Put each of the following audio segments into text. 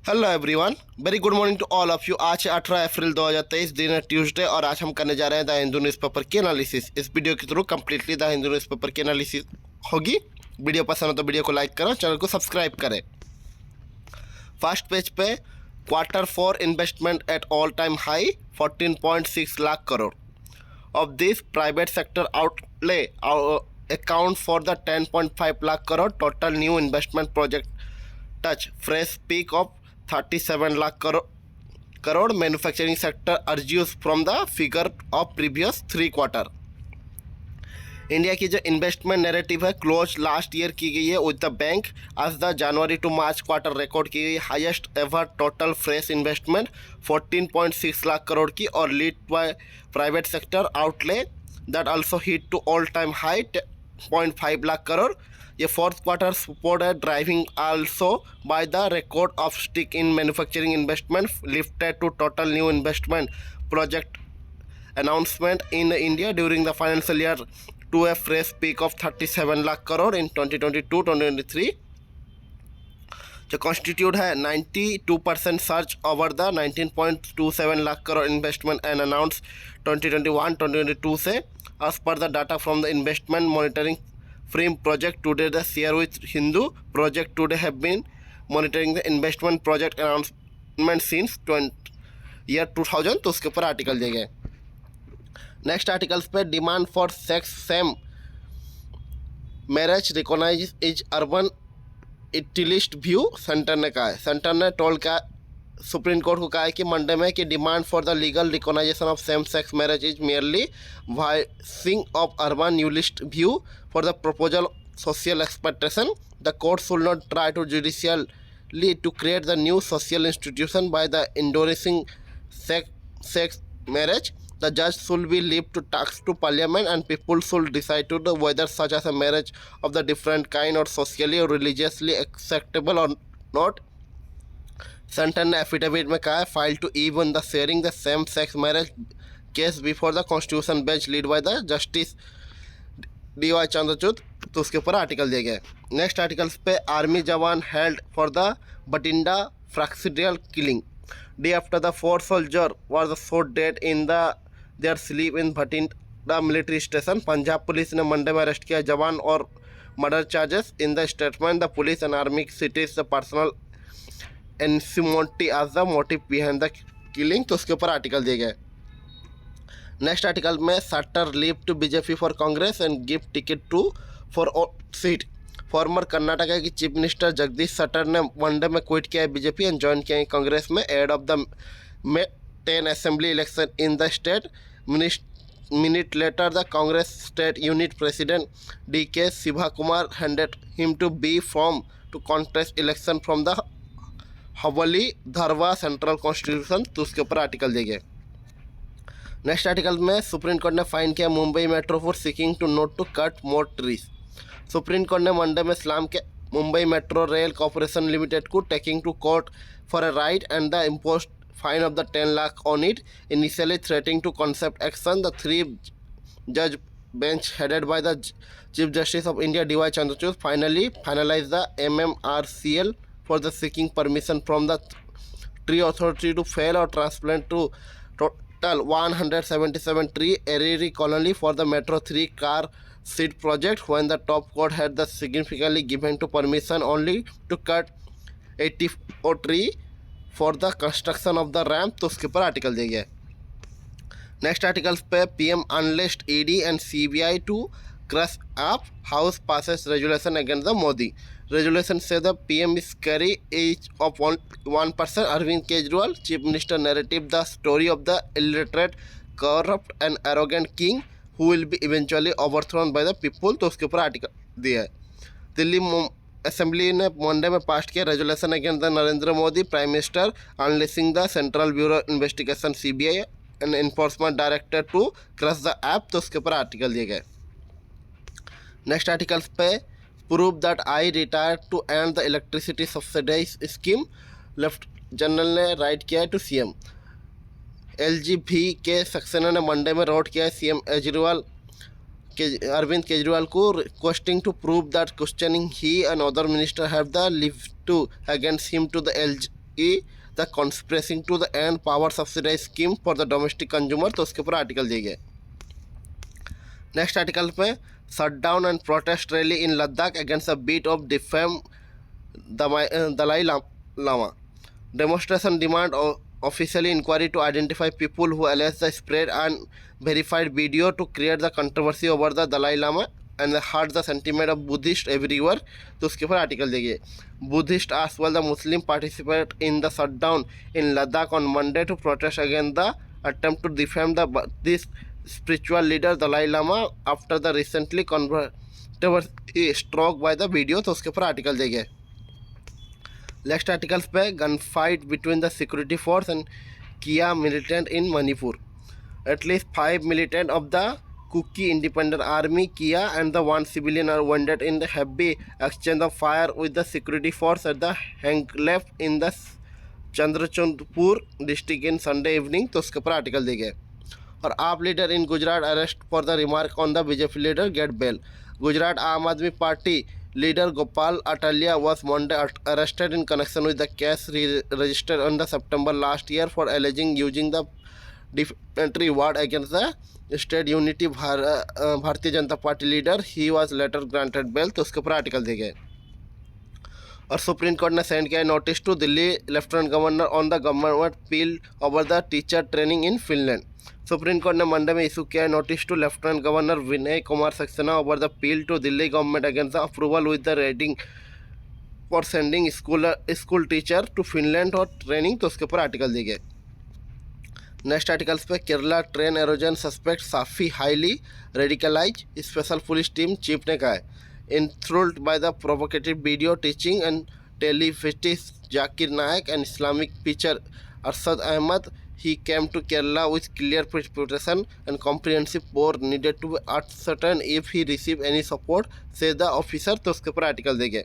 Hello everyone, very good morning to all of you. आज है 18 अप्रैल 2023, दिन है ट्यूसडे और आज हम करने जा रहे हैं द हिंदू न्यूज़पेपर की एनालिसिस। इस वीडियो के through completely the Hindu newspaper की एनालिसिस होगी। वीडियो पसंद हो तो वीडियो को लाइक करें, चैनल को सब्सक्राइब करें। फर्स्ट पेज पे quarter 4 investment at all time high 14.6 lakh crore. Of this private sector outlay account for the 10.5 lakh crore total new investment project touch fresh peak of 37 lakh crore. Manufacturing sector urges from the figure of previous 3 quarter. India की जो investment narrative है close last year की गई है with the bank आज the January to March quarter record की गई highest ever total fresh investment 14.6 lakh crore की और lead by private sector outlay that also hit to all time high 0.5 lakh crore. ये fourth quarter support है driving also by the record of stick in manufacturing investment lifted to total new investment project announcement in India during the financial year to a fresh peak of 37 lakh crore in 2022-2023, जो constitute है 92% surge over the 19.27 lakh crore investment and announced 2021-2022 से as per the data from the investment monitoring frame project today the share with Hindu project today have been monitoring the investment project announcement since year 2000। तो उसके ऊपर article दिए गए। Next articles पे demand for sex same marriage recognise is urban elitist view centre ने कहा है। Centre ने टोल का सुप्रीम कोर्ट को कहा है कि मंडे में कि demand for the legal recognition of same sex marriage is merely voicing of urban elitist view for the proposal social expectation. The court should not try to judicially to create the new social institution by the endorsing sex marriage. The judge should be left to task to parliament and people should decide to whether such as a marriage of the different kind or socially or religiously acceptable or not। Centre ने affidavit में कहा है file to even the sharing the same sex marriage case before the constitution bench lead by the justice D Y. Chandrachud. तो उसके ऊपर article दिए गए। Next articles पे army jawan held for the Bathinda fratricidal killing day after the 4 soldier was shot dead in their sleep in Bhatinda military station। Punjab police ने Monday में arrest किया जवान और murder charges. In the statement the police and army cites the personal animosity as the motive behind the killing. तो उसके ऊपर article दिए गए। Next article में Shettar leave to BJP for Congress and give ticket to for seat. Former Karnataka की chief minister Jagdish सट्टर ने one day में quit किया है बीजेपी एंड ज्वाइन किया है कांग्रेस में ahead of the May 10 assembly election in the state. Minute later the Congress state unit president D K. Shiva Kumar handed him to B form to contest election from the Hubli Dharwad central constitution. तो उसके ऊपर article दिए गए। Next article में Supreme court ने fine किया Mumbai Metro for seeking to note to cut more trees. Supreme court ने Monday में इस्लाम के Mumbai Metro Rail Corporation Limited को taking to court for a right and the impose fine of the 10 lakh on it initially threatening to concept action. The 3 जज bench headed by the chief justice of India D Y. Chandrachud finally finalise the MMRCL for the seeking permission from the tree authority to fell और transplant to total 177 tree Eriri colony for the Metro 3 car seat project when the top court had the significantly given to permission only to cut 84 tree for the construction of the ramp। तो उसके ऊपर article दिया गया है। Next articles पे PM unleashed ED and CBI to crush up house passes resolution against the Modi। Resolution say the PM is carry each of one person Arvind Kejriwal chief minister narrative the story of the illiterate corrupt and arrogant king who will be eventually overthrown by the people। तो उसके ऊपर article दिया है। Delhi assembly ने Monday में pass किया resolution against the Narendra Modi prime minister unleashing the central bureau investigation CBI and enforcement director to crush the app. तो उसके ऊपर आर्टिकल दिए गए। नेक्स्ट आर्टिकल्स पे prove that I retire to end the electricity subsidise scheme. Left general ने write किया है to CM। LGV के सक्सेना ने मंडे में रोड किया है CM अरविंद केजरीवाल को requesting to prove that questioning he and other minister have the leave to against him to the SCE the conspiracy to the end power subsidise scheme for the domestic consumer, तो उसके ऊपर article दिए गए। Next article पे shut down and protest rally in Ladakh against the beat of defame Dalai Lama, demonstration demand officially inquiry to identify people who allege the spread and verified video to create the controversy over the Dalai Lama and hurt the sentiment of Buddhist everywhere, तो उसके ऊपर article देखिए। Buddhist as well the Muslim participate in the shutdown in Ladakh on Monday to protest against the attempt to defame this spiritual leader Dalai Lama after the recently controversy struck by the video, तो उसके ऊपर article देखिए। Next articles पे gun fight between the security force and किया militant in Manipur, at least 5 militant of the Kuki Independent Army Kia and the 1 civilian are wounded in the heavy exchange of fire with the security force at the Hanglef in the Chandrachundpur district in Sunday evening, तो उसके ऊपर article दी गए। और AAP leader in Gujarat arrest for the remark on the BJP leader get bail, Gujarat Aam Aadmi Party leader Gopal Atalia was Monday arrested in connection with the case registered on the September last year for alleging using the defamatory word against the state unity Bharatiya Janata party leader. He was later granted bail, तो उसके ऊपर article दिए गए। और supreme court ने send किया notice to Delhi lieutenant governor on the government plea over the teacher training in Finland, supreme court ने Monday में इशू किया notice to lieutenant governor Vinay Kumar Saxena over the plea to Delhi government against the approval with the rating for sending school teacher to Finland और training, तो उसके ऊपर article दिए गए। Next articles पे Kerala train halogen suspect Safi highly radicalise, special police team chief ने कहा है। enthralled by the provocative video teaching and telefetist Zakir Naik and Islamic preacher Arshad Ahmad, he came to Kerala with clear preparation and comprehensive war needed to be ascertain if he received any support, said the officer, तो उसके ऊपर article देंगे।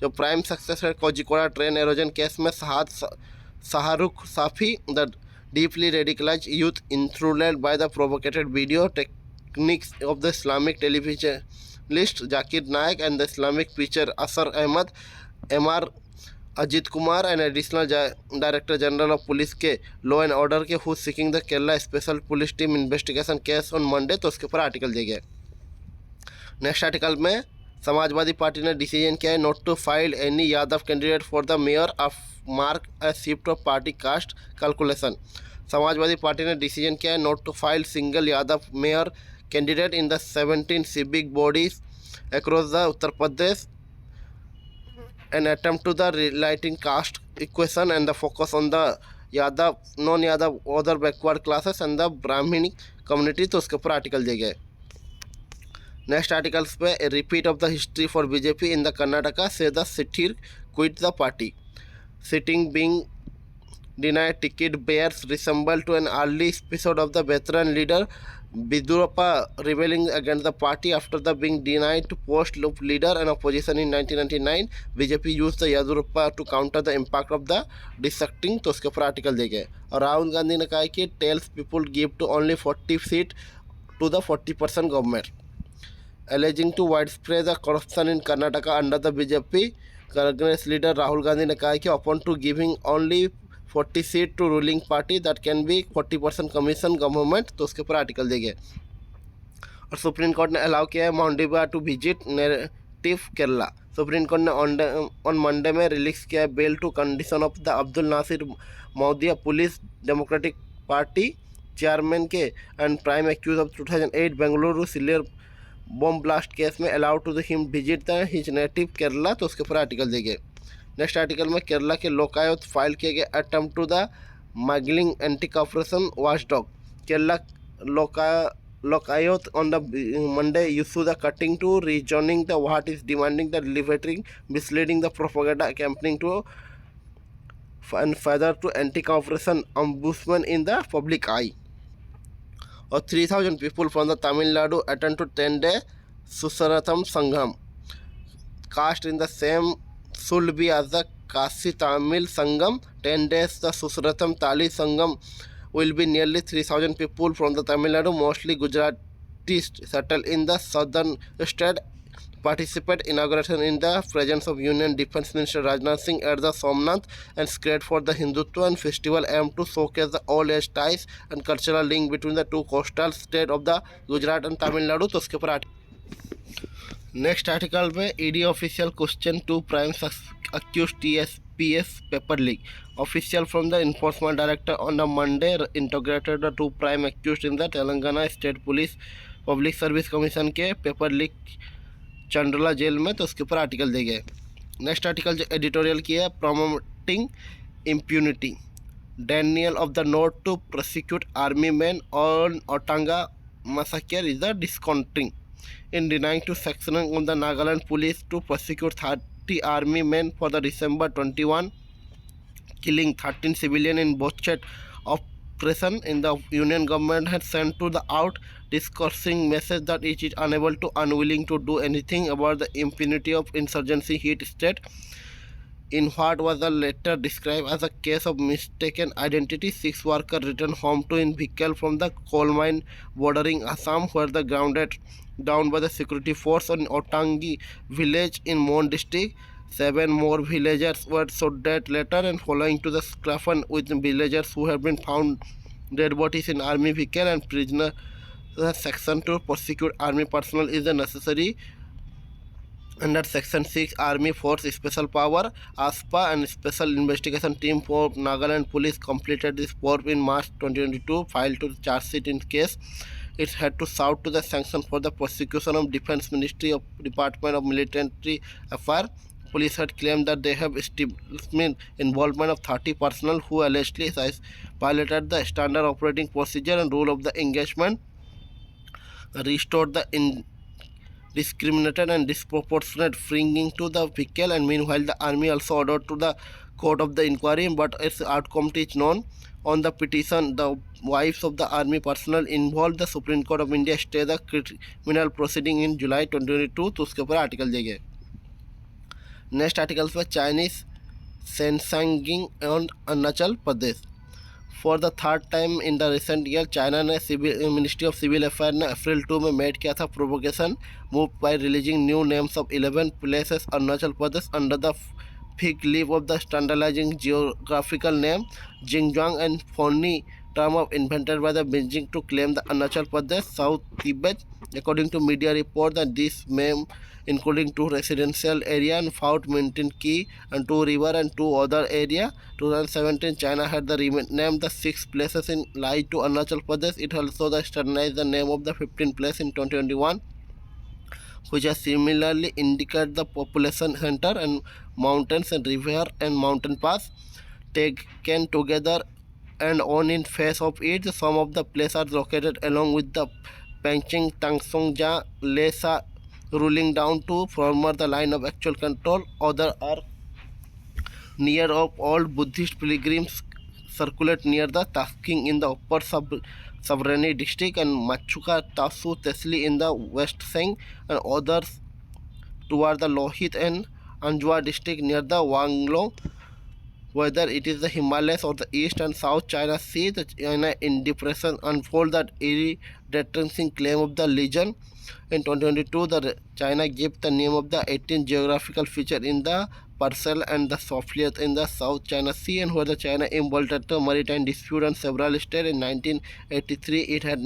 जो prime successor Kozhikode train halogen case में शाहरुख साफी the deeply radicalized youth enthralled by the provocative video techniques of the Islamic televisionist Zakir Naik and the Islamic preacher Asar Ahmad, MR Ajit Kumar, and additional Director General of Police के Law and Order के who seeking the Kerala Special Police Team investigation case on Monday, तो उसके ऊपर article दिए गए। Next article में समाजवादी पार्टी ने decision किया है not to file any Yadav candidate for the mayor of mark a shift of party caste calculation, Samajwadi Party ने डिसीजन किया है not to file single Yadav mayor candidate in the 17 civic bodies across the Uttar Pradesh, an attempt to the relighting caste equation and the focus on the Yadav, non-Yadav, other backward classes and the Brahminic community, तो उसके ऊपर article दिए गए। Next articles पे a repeat of the history for BJP in the Karnataka, से the sitter quit the party, sitting being denied ticket bears resemble to an early episode of the veteran leader Bidurappa rebelling against the party after the being denied to post of leader and opposition in 1999. BJP used the Yadurappa to counter the impact of the dissecting, तो उसके ऊपर article दे गए। और राहुल गांधी ने कहा कि tells people give to only 40 seat to the 40% government, alleging to widespread the corruption in Karnataka under the BJP. Congress leader Rahul Gandhi ने कहा कि upon to giving only 40 seat to ruling party that can be 40% commission government, तो उसके ऊपर article दे गए। और supreme court ने allow किया है माउंटेबा to visit native Kerala, supreme court ने ऑन मंडे में रिलीज किया है bail to condition of the Abdul Nasir मौदिया पुलिस डेमोक्रेटिक पार्टी चेयरमैन के and prime accuse of 2008 Bengaluru serial bomb blast case में allowed to the him visit the his native Kerala, तो उसके ऊपर आर्टिकल दे गए। नेक्स्ट आर्टिकल में केरला के लोकायुक्त फाइल किए गए attempt to the smuggling anti corruption watchdog, Kerala Lokayukta on the Monday issue the cutting to rejoining the what is demanding the delivering misleading the propaganda campaigning to and further to anti corruption ombudsman in the public eye. और 3000 people from the Tamil Nadu attend to 10-day सुसरथम Sangam cast in the same should be as the Kashi Tamil Sangam 10 days. The Susratham Tali Sangam will be nearly 3000 people from the Tamil Nadu, mostly Gujaratis, settled in the southern state participate inauguration in the presence of Union Defence Minister Rajnath Singh at the Somnath and spread for the Hindutva and festival aimed to showcase the old age ties and cultural link between the two coastal states of the Gujarat and Tamil Nadu. तो उसके ऊपर next article में ED official question to prime accused TSPS paper leak. Official from the enforcement director on the Monday integrated the two prime accused in the Telangana State Police Public Service Commission के paper leak चंडला jail में. तो उसके ऊपर article दे गए. Next article जो editorial किया है, promoting impunity, Daniel of the note to prosecute army men on Otanga massacre is the discounting in denying to sectioning on the Nagaland police to prosecute 30 army men for the December 21 killing 13 civilians in Bochet operation. In the union government had sent to the out discoursing message that it is unable to unwilling to do anything about the impunity of insurgency hit state in what was the later described as a case of mistaken identity. 6 workers returned home to in vehicle from the coal mine bordering Assam where the grounded down by the security force on Otangi village in Mon district. 7 more villagers were shot dead later and following to the scuffle with villagers who have been found dead bodies in army vehicle and prisoner. The section to prosecute army personnel is the necessary under Section 6 Army Force Special Power ASPA and Special Investigation Team for Nagaland Police completed this work in March 2022, filed to the charge sheet in case it had to south to the sanction for the prosecution of Defence Ministry of Department of Military Affairs. Police had claimed that they have established involvement of 30 personnel who allegedly violated the standard operating procedure and rule of the engagement, restored the discriminated and disproportionate freeing to the vehicle, and meanwhile the army also ordered to the court of the inquiry, but its outcome is known. On the petition, the wives of the army personnel involved, the Supreme Court of India stayed the criminal proceeding in July 2022. तो उसके ऊपर article देंगे. Next article पर Chinese सेंसंगिंग on Arunachal Pradesh. For the third time in the recent year China ने ministry of civil affair ने April 2 में made किया था provocation move by releasing new names of 11 places Arunachal Pradesh under the fig leaf of the standardizing geographical name Xinjiang and phony term of invented by the Beijing to claim the Arunachal Pradesh, South Tibet. According to media report that this name including 2 residential area and Fort Mountain Key and 2 river and 2 other area. 2017 China had the named the 6 places in lie to Arunachal Pradesh. It also the standardized the name of the 15 place in 2021, which has similarly indicated the population center and mountains and river and mountain pass taken together and on in face of it. Some of the places are located along with the Panching Tangsongja Lesa ruling down to former the line of actual control. Other are near of all Buddhist pilgrims circulate near the Tasking in the upper Savrani district and Machuka Tasu Tesli in the west Seng, and others toward the Lohit and Anjwa district near the Wanglo. Whether it is the Himalayas or the East and South China Sea, the China in depression unfold that irredenting claim of the legion. In 2022, the China gave the name of the 18 geographical feature in the parcel and the softliet in the South China Sea, and where the China involved the maritime dispute and several states. In 1983, it had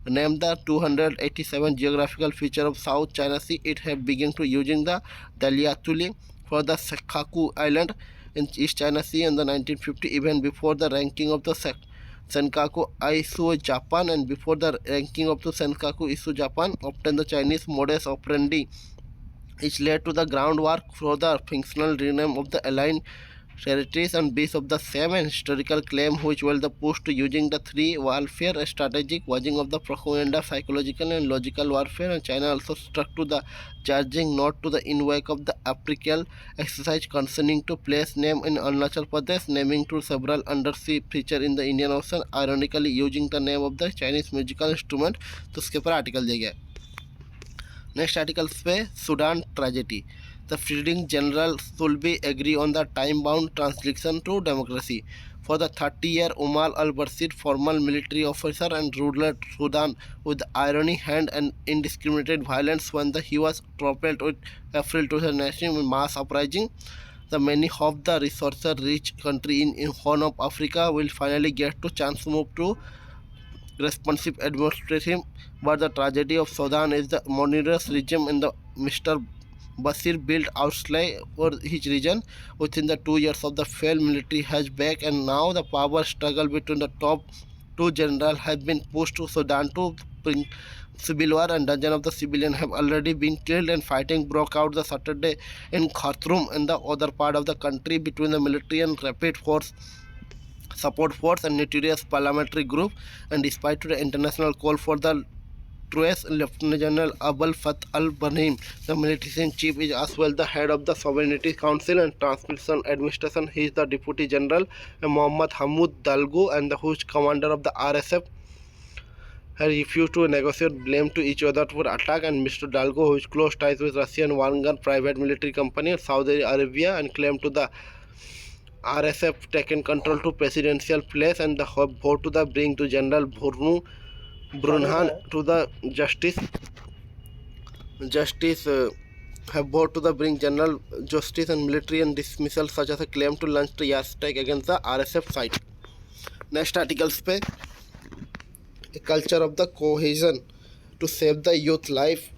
named the 287 geographical feature of South China Sea. It had begun to using the Daliatuli for the Senkaku Island in East China Sea in the 1950, even before the ranking of the Senkaku Isu Japan, and before the ranking of the Senkaku Isu Japan obtained the Chinese modus operandi, which led to the groundwork for the functional rename of the aligned territories and base of the same and historical claim, which were the push to using the 3 warfare strategic waging of the propaganda, psychological and logical warfare. And China also struck to the charging not to the in wake of the April exercise concerning to place name in Arunachal Pradesh, naming to several undersea feature in the Indian Ocean, ironically using the name of the Chinese musical instrument. तो उसके ऊपर article दिया गया. Next articles पे Sudan tragedy. The Freeding General should be agree on the time-bound transition to democracy. For the 30-year Umar al-Bashir, former military officer and ruler Sudan, with irony hand and indiscriminate violence when he was toppled with April 2019 mass uprising. The many of the resource-rich country in Horn of Africa will finally get to chance to move to responsive administration, but the tragedy of Sudan is the murderous regime in the Mr. Bashir built outslay for his region within the 2 years of the failed military hatchback, and now the power struggle between the top two generals has been pushed to Sudan to bring civil war, and dozens of the civilians have already been killed, and fighting broke out the Saturday in Khartoum and the other part of the country between the military and rapid force support force and notorious parliamentary group. And despite the international call for the truce, Lieutenant General Abul Fath al-Burhan, the military chief, is as well the head of the Sovereignty Council and Transition Administration. He is the Deputy General, and Mohammad Hamoud Dalgo, and who is commander of the RSF, have refused to negotiate blame to each other for attack. And Mr. Dalgo, who is close ties with Russian Wagner private military company Saudi Arabia, and claimed to the RSF taken control to presidential place, and the vote to the bring to General Burhan to the justice have vote to the bring general justice and military and dismissal such as a claim to launch the attack against the RSF site. Next articles पे a culture of the cohesion to save the youth life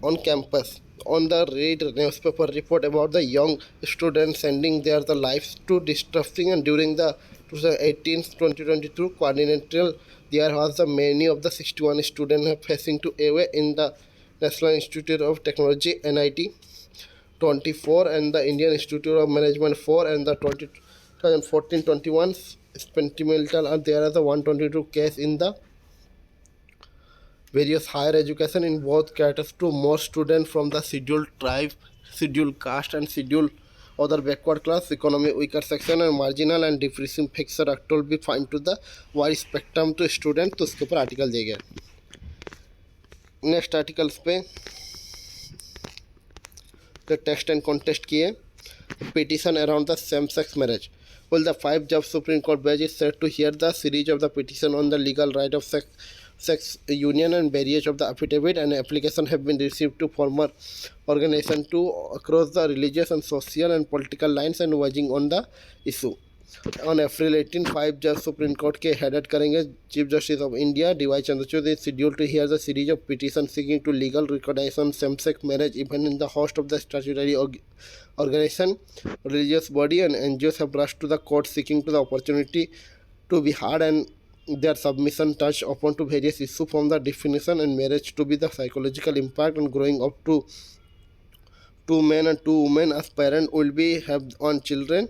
on campus. On the read newspaper report about the young students sending their the lives to distressing, and during the 2018-2022 quadrennial there was the many of the 61 students facing to away in the National Institute of Technology NIT 24 and the Indian Institute of Management 4 and the 2014-21 experimental, and there are the 122 case in the various higher education in both caters to more students from the scheduled tribe, scheduled caste and scheduled other backward class, economic weaker section and marginal and differential fixed act will be find to the wide spectrum to student. तो उसके ऊपर article दिए गए. Next articles पे the text and contest किए. Petition around the same-sex marriage. Well, the 5-judge Supreme Court bench is set to hear the series of the petition on the legal right of sex union and marriage of the affidavit, and application have been received to former organization to across the religious and social and political lines and weighing on the issue. On April 18, 5-judge Supreme Court के headed करेंगे chief justice of India D Y. Chandrachud is scheduled to hear the series of petitions seeking to legal recognition same-sex marriage even in the host of the statutory organization, religious body and NGOs have rushed to the court seeking to the opportunity to be heard, and their submission touch upon to various issues from the definition and marriage to be the psychological impact and growing up to 2 men and 2 women as parents will be have on children.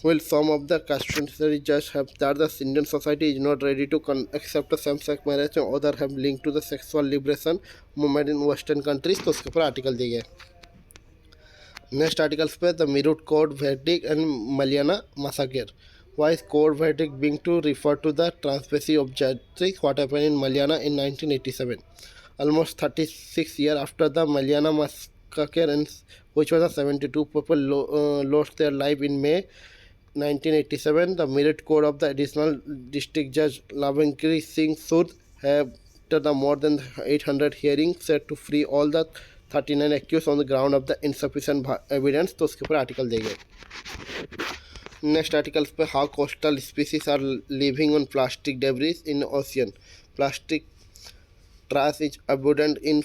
While some of the custodial judges have that the Indian society is not ready to accept the same-sex marriage, and others have linked to the sexual liberation movement in Western countries. तो उसके ऊपर article दिए गए. Next articles पे the Meerut court verdict and Maliana massacre. Why is court verdict being to refer to the transparency objectives what happened in Maliana in 1987? Almost 36 years after the Maliana massacre, in which was 72 people lost their life in May 1987, the merit court of the additional district judge Lavengri Singh Sood have, after the more than 800 hearings, set to free all the 39 accused on the ground of the insufficient evidence. तो उसके ऊपर article देंगे. Next articles पे how coastal species are living on plastic debris in ocean. Plastic trash is abundant in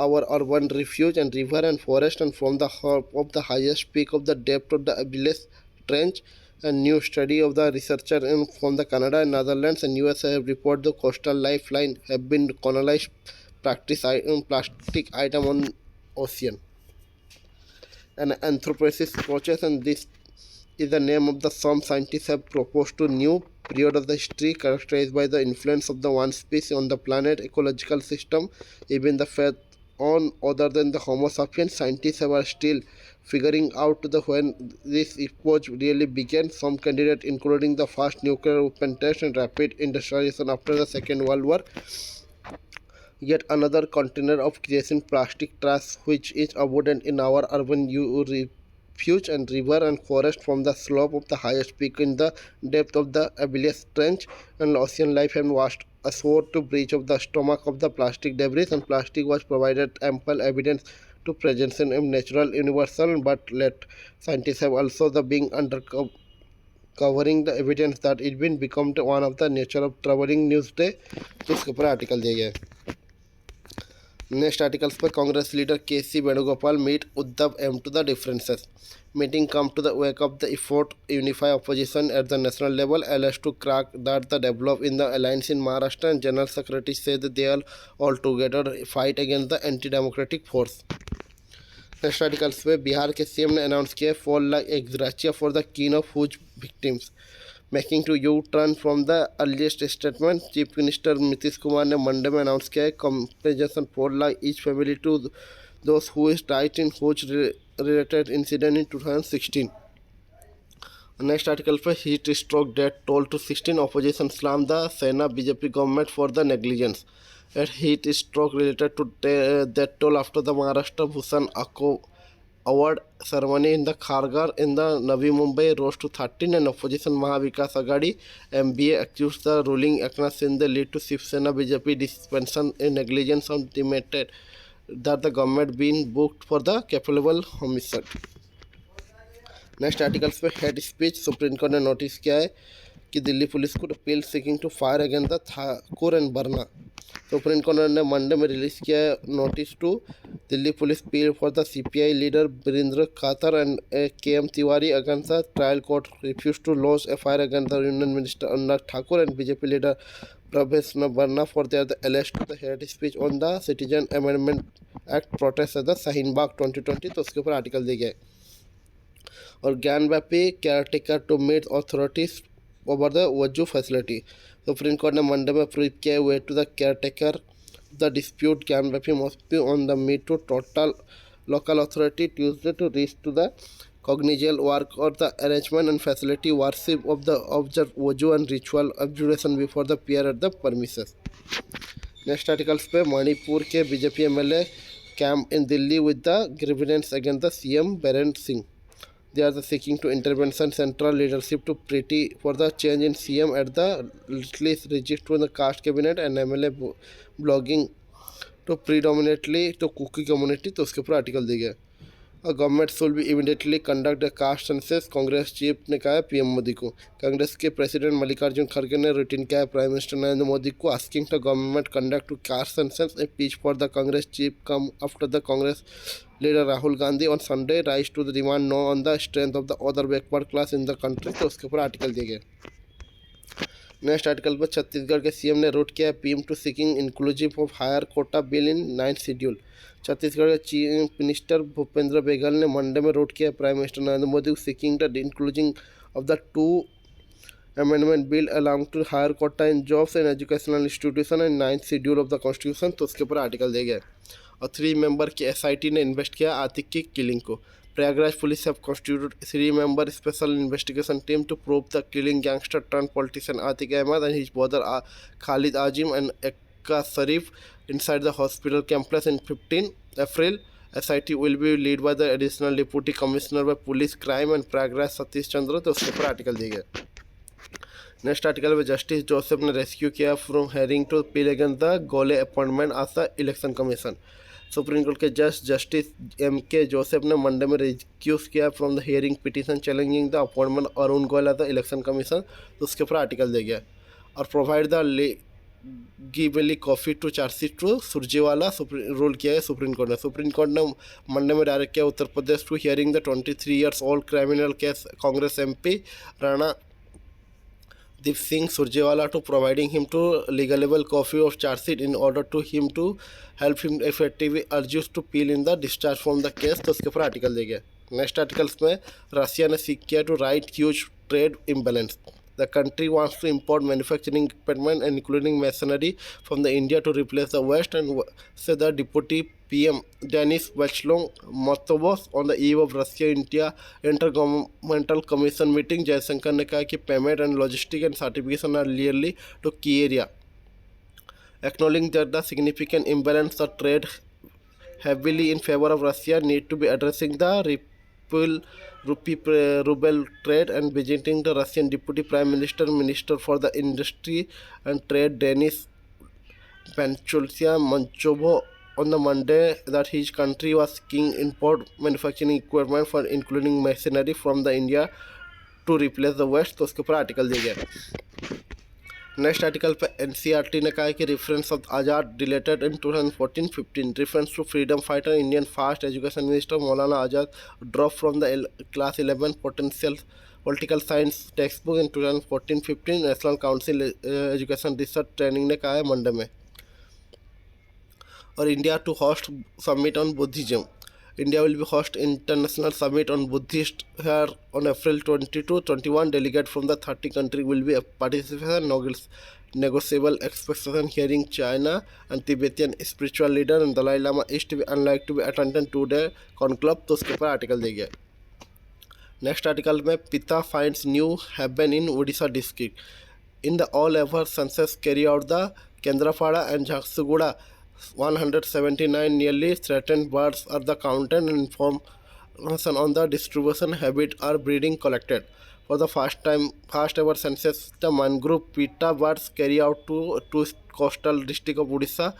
our urban refuge and river and forest, and from the top of the highest peak of the depth of the Abyss Trench. A new study of the researcher from the Canada and Netherlands and USA have reported the coastal lifeline have been colonized plastic item on ocean. An anthropologist approaches, and this is the name of the some scientists have proposed to new period of the history characterized by the influence of the one species on the planet ecological system. Even the faith on other than the Homo sapiens, scientists are still figuring out the when this epoch really began. Some candidates, including the first nuclear weapon test and rapid industrialization after the Second World War, yet another container of creation plastic trash which is abundant in our urban refuge and river and forest from the slope of the highest peak in the depth of the Abyss Trench and ocean life and washed ashore to breach of the stomach of the plastic debris and plastic was provided ample evidence to presence in natural universal but let scientists have also the being undercover covering the evidence that it been become one of the nature of troubling news day तो उसके ऊपर article दिया गया है next articles पर Congress leader K Venugopal meet Uddhav aim to the differences meeting come to the wake of the effort unify opposition at the national level alleged to crack that the develop in the alliance in Maharashtra and General Secretary said that they are all together fight against the anti-democratic force. Next articles पे बिहार के CM ने announce किया 4 lakh ex gratia for the kin of hooch victims making to U turn from the earliest statement chief minister Nitish Kumar ने Monday में announce किया है compensation 4 lakh each family to those who is died in hooch related incident in 2016. Next article पे heat stroke death toll to 16 opposition slam the Sena BJP government for the negligence at heat stroke related to death toll after the Maharashtra Bhushan Award ceremony in the Kharghar in the Navi Mumbai rose to 13 and opposition Mahavikas Aghadi MBA accused the ruling Eknath Shinde lead to Shiv Sena BJP dispensation in negligence and intimated that the government been booked for the culpable homicide. Next articles पे hate speech supreme court ने notice किया है कि Delhi police को appeal seeking to fire against the Thakur and Verma supreme court ने Monday में release किया है notice to Delhi police appeal for the CPI leader Virendra खातर and KM Tiwari against the trial court refuse to launch FIR against the union minister Anurag Thakur and BJP leader Pravesh Verma for their alleged to the hate speech on the citizen amendment act protest at the Shaheen Bagh 2020. तो उसके ऊपर article दिया गया है और Gyanvapi caretaker to meet authorities over the वजू facility supreme court ने Monday में प्रूव किया way to the caretaker the dispute Gyanvapi must be on the meet to total local authority Tuesday to reach to the cognizant work or the arrangement and facility worship of the observed wuju and ritual abjuration before the peer at the premises. Next articles पे मणिपुर के BJP MLA camp in Delhi with the grievance against the CM Birendra Singh. They are seeking to intervention central leadership to pretty for the change in CM at the least reject to the caste cabinet and MLA blogging to predominantly to Kuki community. तो उसके ऊपर article दिया गया. Government should be immediately conduct the caste census Congress chief ने कहा है PM Modi को. कांग्रेस के प्रेसिडेंट मल्लिकार्जुन खड़गे ने रिटर्न किया है प्राइम मिनिस्टर नरेंद्र मोदी को asking the government conduct to caste census a pitch for the Congress chief come after the Congress leader Rahul Gandhi on Sunday raise to the demand no on the strength of the other backward class in the country. तो उसके ऊपर article दिया गया. Next article पर छत्तीसगढ़ के CM ने wrote किया PM to seeking inclusive of higher quota bill in 9th schedule. Chhattisgarh के चीफ मिनिस्टर भूपेंद्र बेगल ने मंडे में रोट किया prime minister Narendra Modi seeking the including of the 2 amendment bill allowing to higher quota in jobs and educational institution and 9th schedule of the constitution. तो उसके ऊपर article दिया गया. और 3 मेंबर की एसआईटी ने इन्वेस्ट किया आतिक की किलिंग को. Prayagraj police have constituted 3 member special investigation team to prove the killing gangster turn politician Atiq Ahmed and his brother Khalid Azim and Ekka Sharif inside the hospital complex in 15 April. SIT will be led by the additional deputy commissioner by police crime and Prayagraj Satish Chandra. तो उसके ऊपर article दिया गया. Next article में justice Joseph ने rescue किया from hearing to appeal against the Goel appointment as the election commission. Supreme court के justice M.K. Joseph ने मंडे में रेस्क्यूज किया from the hearing petition challenging the appointment Arun Goel as the election commission. तो उसके ऊपर article दिया गया. और प्रोवाइड द गिवली copy to chargesheet to Surjewala rule किया है सुप्रीम कोर्ट ने. सुप्रीम कोर्ट ने मंडे में डायरेक्ट किया Uttar Pradesh to hearing the 23 years old criminal case Congress MP Randeep Singh Surjewala to providing him to legalable copy of charge sheet in order to him to help him effectively urges to appeal in the discharge from the case. तो उसके ऊपर article दिया गया. Next articles में रसिया ने seek किया to right huge trade imbalance. The country wants to import manufacturing equipment and including machinery from the India to replace the West and said the Deputy PM Denis Vachlong Mostovos on the eve of Russia-India Intergovernmental Commission meeting. Jaishankar ने कहा कि payment and logistic and certification are clearly two key area acknowledging that the significant imbalance of trade heavily in favor of Russia need to be addressing the ruble trade and visiting the Russian Deputy Prime Minister for the Industry and Trade Denis Panchulsia Manchovo on the Monday that his country was seeking import manufacturing equipment for including machinery from the India to replace the West. तो उसके ऊपर article दिया गया। Next article पे NCERT ने कहा है कि reference of Azad deleted in 2014-15 reference to freedom fighter Indian fast education minister Maulana Azad drop from the class 11 potential political science text book in 2014-15 national council education research training ने कहा है मंडे में। और India to host summit on Buddhism, India will be host international summit on Buddhist here on April 20 to 21. Delegate from the 30 country will be participation negotiable expectation hearing China and Tibetan spiritual leader and Dalai Lama is to be unlikely to be attendant to the conclave। तो उसके ऊपर article दे गया। Next article में पिता finds new haven in Odisha district in the all ever census carry out the Kendrapada and Jharsuguda 179 nearly threatened birds are the counted and information on the distribution habit are breeding collected. For the first ever census, the mangrove pita birds carry out to coastal district of Odisha.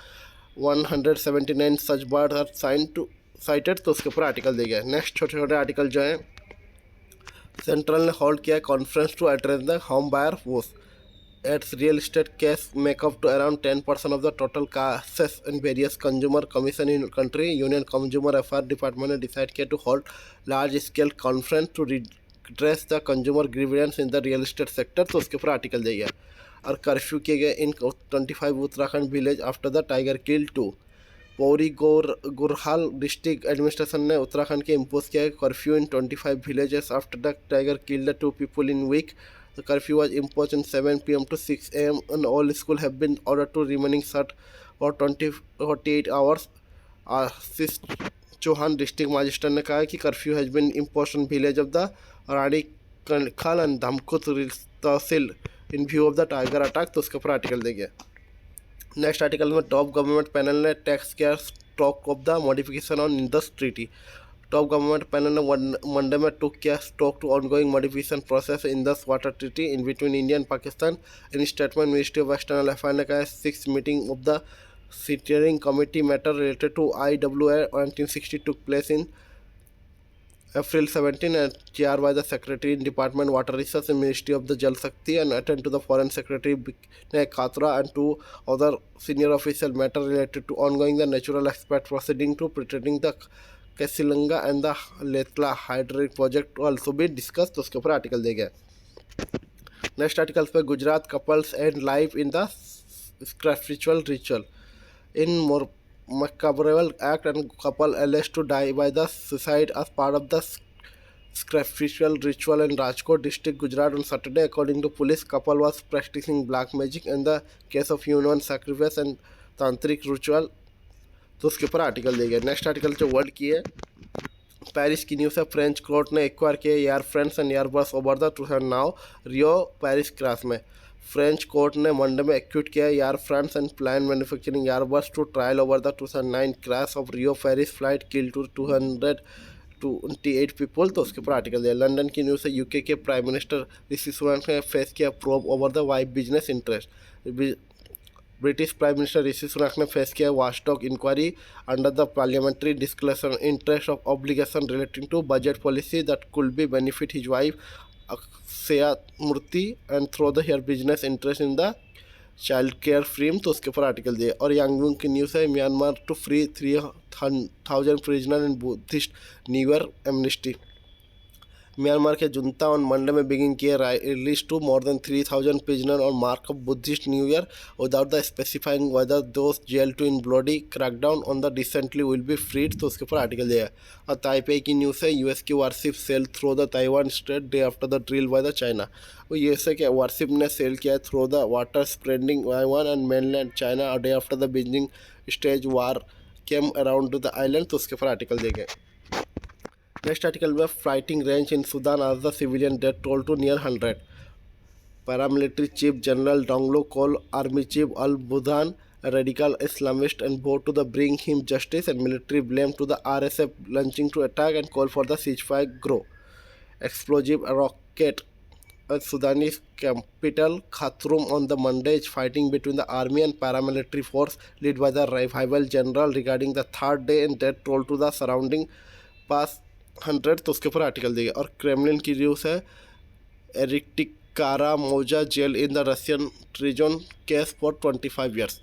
179 such birds are cited। तो उसके ऊपर article दिया गया। Next छोटे छोटे article जो है, central ने होल्ड किया conference to address the home buyer woes its real estate case make up to around 10% of the total cases in various consumer commission in country। Union Consumer Affairs Department decided to hold large scale conference to redress the consumer grievance in the real estate sector। तो उसके ऊपर article दिया। और curfew किए गए in 25 Uttarakhand village after the tiger kill 2। Pauri Garhwal district administration ने उत्तराखंड के impose किया curfew in 25 villages after the tiger killed 2 people in week। The curfew was imposed in 7 p.m. to 6 a.m. and all schools have been ordered to remaining shut for 48 hours। Ashish Chauhan district magistrate ने कहा कि curfew has been imposed in village of the Rani Khal and Dhumakot tehsil in view of the tiger attack. तो उसके ऊपर article दे गया। Next article में top government panel ने takes care stock of the modification on Indus treaty. Top government panel ने Monday में took किया stock to ongoing modification process Indus water treaty in between India and Pakistan. In statement ministry of external affairs ने कहा 6th meeting of the steering committee matter related to IWA 1960 took place in April 17 and chaired by the Secretary in Department Water Resources and Ministry of the Jal Shakti and attended to the Foreign Secretary Vinay Katra and two other senior official matter related to ongoing the natural aspect proceeding to protecting the Kasilanga and the Letla hydraulic project also be discussed। तो उसके ऊपर article दे गया। Next article पे Gujarat couples and life in the spiritual ritual in macabre act and couple alleged to die by the suicide as part of the spiritual ritual in Rajkot district, Gujarat on Saturday. According to police, couple was practicing black magic in the case of human sacrifice and tantric ritual। तो उसके ऊपर article दे गया। Next article जो world की है, Paris की news है, फ्रेंच कोर्ट ने एक्वायर किए air France and Airbus over the 2009 Rio Paris crash में। फ्रेंच कोर्ट ने मंडे में एक्यूट किया air France and plane manufacturing Airbus to trial over the 2009 crash of Rio Paris flight kill to 228 people. तो उसके ऊपर article दिया। London की news है, यूके के प्राइम मिनिस्टर ऋषि सुनक ने फेस किया probe over the wife business interest. British prime minister Rishi Sunak ने फेस किया watchdog inquiry under the parliamentary disclosure interest of obligation relating to budget policy that could be benefit his wife Akshaya Murthy and through the her business interest in the child care frame. तो उसके ऊपर article दिए। और यांगबुंग की news है, Myanmar to free 3,000 prisoner in Buddhist new year amnesty. Myanmar के junta on Monday में begin किए release to more than 3,000 prisoner और mark of Buddhist new year without the specifying whether those jail to in bloody crackdown on the recently will be freed. तो उसके ऊपर article दिया। और Taipei की news है, यूएस की warship sail through the Taiwan strait day after the drill by the China. वो USA के वारशिप ने सेल किया है through the water spreading Taiwan and mainland China day after the Beijing stage war came around to the island. तो उसके ऊपर article दिए गए। नेक्स्ट आर्टिकल में फाइटिंग रेंज इन सूडान आज the civilian death toll to near 100। Paramilitary chief general डोंगलो call army chief al Burhan a radical Islamist, and vowed to bring him justice, and military blame to the RSF launching to attack and call for the ceasefire grow. Explosive rocket Sudanese capital Khartoum on the Monday, fighting between the army and paramilitary force led by the rival general regarding the third day and death toll to the surrounding पास 100. तो उसके ऊपर article दिया और Kremlin की news है एरिटिकारा मोजा jail in the Russian treason case for 25 years.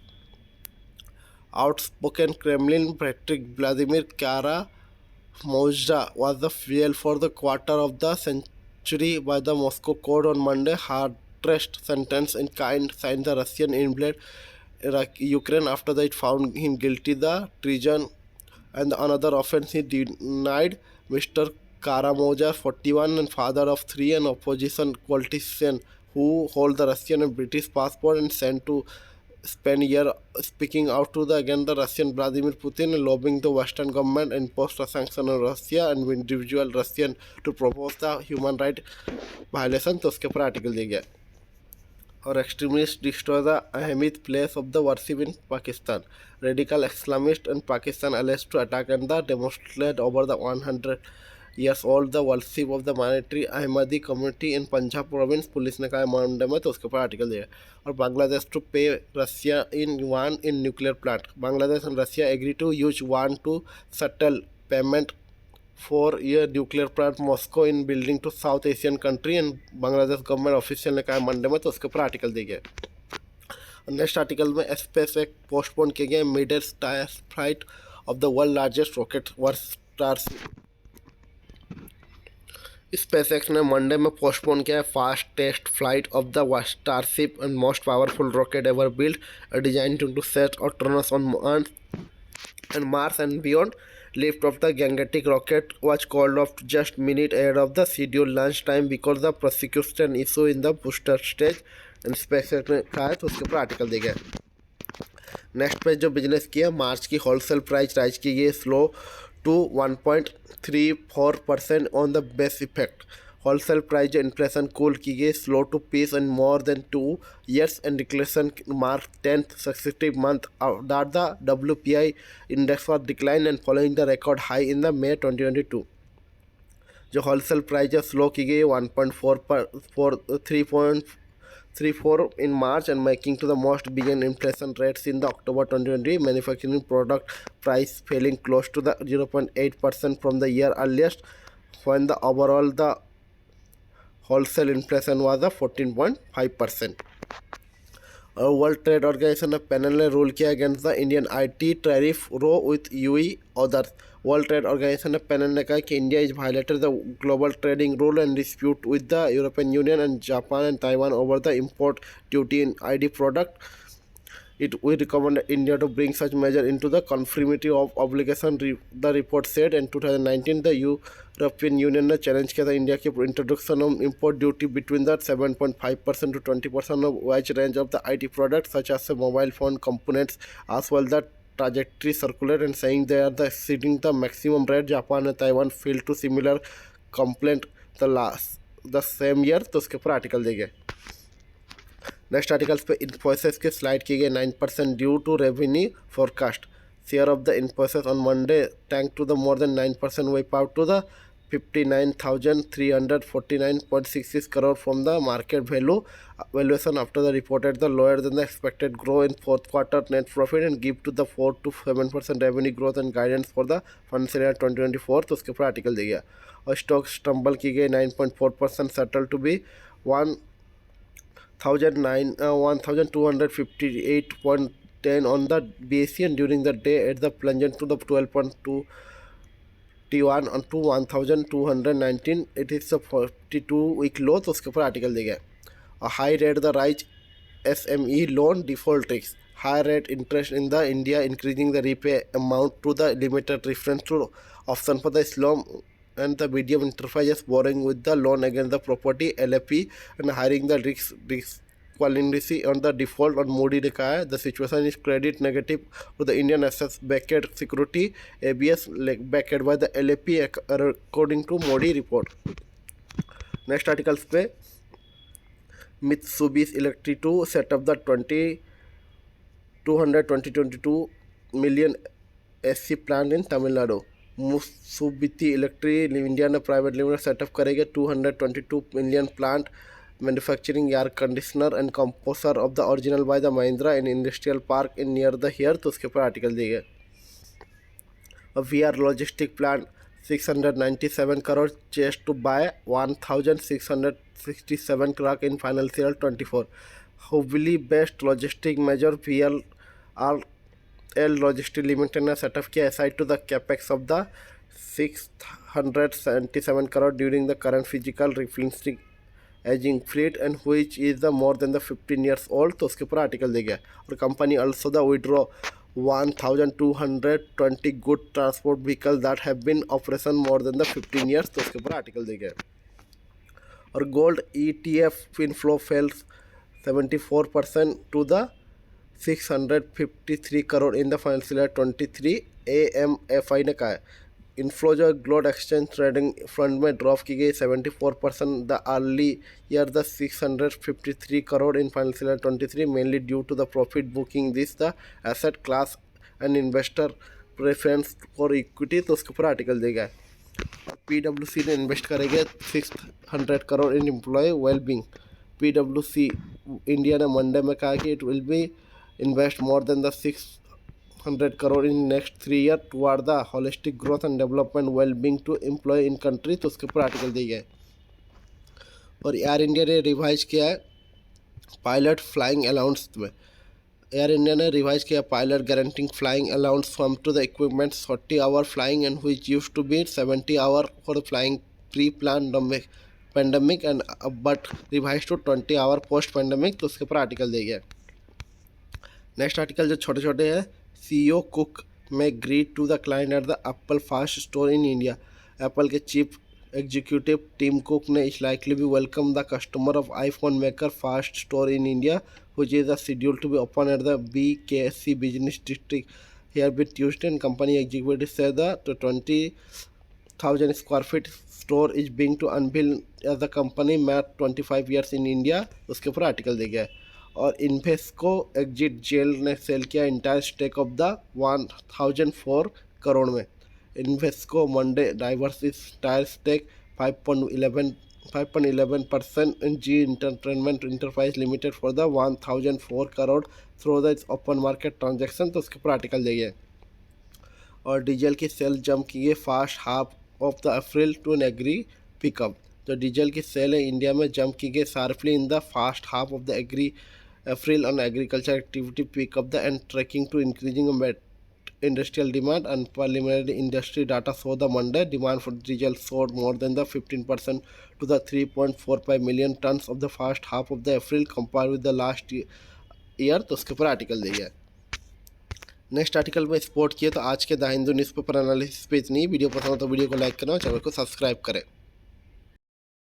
Outspoken Kremlin Patrick Vladimir Kara Mozha was the fuel for the quarter of the century by the Moscow court on Monday. Hardest sentence in kind signed the Russian invaded Ukraine after it found him guilty the treason and another offense he denied. Mr. Karamoja, 41 and father of 3, an opposition politician who hold the Russian and British passport and sent to spend a year speaking out to the against the Russian Vladimir Putin and lobbying the Western government and impose a sanction on Russia and individual Russian to propose the human right violation. तो उसके ऊपर article दिया गया और extremists destroy the Ahmed place of the worship in Pakistan. Radical Islamists in Pakistan alleged to attack and the demonstrate over the 100 years old the worship of the minority Ahmadi community in Punjab province. Police ने कहा Monday में तो उसके ऊपर article दिया और Bangladesh to पे Russia in yuan in nuclear plant. Bangladesh and Russia agree to use yuan to settle payment for a nuclear plant Moscow in building to South Asian country and Bangladesh government official ने कहा Monday में तो उसके ऊपर article दिए गए. Next article में space एक पोस्टपोन किए गए मिडेस्ट flight of the world largest rocket worth starship. SpaceX ने मंडे में पोस्टपोन किया first test flight of the starship and most powerful rocket ever build design to set autonomous on and Mars and beyond. Lift of the gigantic rocket was called off just minutes ahead of the scheduled launch time because the prosecution issue in the booster stage and SpaceX ने कहा है तो उसके ऊपर article दिया गया. Next पे जो बिजनेस किया मार्च की होलसेल प्राइस राइज की गई slow to 1.34% on the base effect. Wholesale price जो इन्फ्लेशन कूल की गई स्लो टू पीस in more than 2 years and declaration mark 10th successive month that the WPI index was declined and following the record high in the May 2022. जो wholesale price जो slow की गई 3.34 in March and making to the most begin inflation rates in the October 2020. Manufacturing product price falling close to the 0.8% from the year earliest when the overall the wholesale inflation was a 14.5%. और world trade organisation ने panel ने rule किया against the Indian IT tariff row with UAE others. World trade organisation ने panel ने कहा कि India is violated the global trading rule and dispute with the European union and Japan and Taiwan over the import duty in ID product. We recommend India to bring such measure into the conformity of obligation. The report said in 2019 the European Union ने challenge किया था India के introduction of import duty between the 7.5% to 20% of wide range of the IT products such as mobile phone components as well the trajectory circular and saying they are the exceeding the maximum rate. Japan and Taiwan failed to similar complaint the same year. तो उसके ऊपर article देंगे. Next articles पे इन्फोसिस के slide किए गए 9% due to revenue forecast. Share of the Infosys on Monday tank to the more than 9% wipe out to the 59,349.66 crore from the market valuation after the reported the lower than the expected growth in fourth quarter net profit and give to the 4 to 7% revenue growth and guidance for the financial year 2024. तो उसके ऊपर article दिया और stock stumble की गई 9.4% settle to be 1,258.10 on the BSE and during the day at the plunged to the 12.21 on to 1,219. It is a 42-week low. तो उसके ऊपर आर्टिकल दिया गया. A high rate the rise SME loan default risks. High rate interest in the India increasing the repay amount to the limited reference to option for the Islam and the medium enterprises borrowing with the loan against the property LAP and hiring the risk quality on the default on Moody ने कहा है the situation is credit negative to the Indian assets backed security ABS backed by the LAP according to Moody report. Next articles पे Mitsubishi Electric to set up the 20 20 222 million SC plant in Tamil Nadu. Mitsubishi electric India ने private limited set up करेगा 222 million plant manufacturing air conditioner and compressor of the original by the Mahindra in industrial park in near the here. तो उसके ऊपर article दिए गए। और V R logistic plant 697 crore chase to buy 1667 crore in financial 24। Hubli based logistic major VRL logistic limited ने सेटअप किया aside to the capex of the 677 crore during the current physical replacing ageing fleet and which is the more than the 15 years old. तो उसके ऊपर article दिया गया। और company also the withdraw 1220 good transport vehicle that have been operation more than the 15 years। तो उसके ऊपर article दिया गया। और gold ETF inflow falls 74% to the 653 crore in the financial year 23। AMFI ने कहा है इनफ्लो जो ग्लोड एक्सचेंज ट्रेडिंग फंड में ड्रॉप की गई 74% the early year the 653 crore in financial year 23 mainly due to the profit booking this the asset class and investor preference for equity. तो उसके ऊपर आर्टिकल देगा। PwC ने invest करेंगे 600 crore in employ wellbeing. PwC India ने Monday में कहा कि it will be invest more than the 600 crore in next 3 year toward the holistic growth and development wellbeing to employ in कंट्री। तो उसके ऊपर आर्टिकल दिए गए। और एयर इंडिया ने रिवाइज किया है पायलट फ्लाइंग अलाउंस में। एयर इंडिया ने रिवाइज किया pilot guaranteeing flying allowance from to the equipment 40 hour flying and which used to be 70 hour for flying pre plan pandemic and but revise to 20 hour post pandemic. तो उसके ऊपर article दिया गया। Next article जो छोटे छोटे हैं CEO Cook में greet to the client at the Apple first store in India. Apple के चीफ एग्जीक्यूटिव टीम कुक ने is likely be welcome the customer of iPhone maker first store in India which is scheduled to be open at the BKC business district here with Tuesday, and company executives said that the 20,000 square feet store is being to unveil as the company made 25 years in India। उसके ऊपर article दिया गया है। और Invesco exit जेल ने cell किया entire stake of the 1004 crore में। इन्वेस्को मंडे डाइवर्स its entire stake 5.11% in G Entertainment Enterprise Limited for the 1004 crore through the open market transaction। तो उसके ऊपर आर्टिकल दिया गया। और डीजल की सेल जंप की गई first half of the April to an agri pickup. जो डीजल की सेल है इंडिया में जंप की गई sharply in the first half of the April on agriculture activity pickup the and tracking to increasing industrial demand and preliminary industry data show the Monday demand for diesel soared more than the 15% to the 3.45 million tons of the first half of the April compared with the last year। तो उसके ऊपर article दिया है। Next article में sport किए। तो आज के द हिंदू न्यूज़पेपर एनालिसिस पे इतनी। वीडियो पसंद हो तो वीडियो को लाइक करना, चैनल को सब्सक्राइब करें।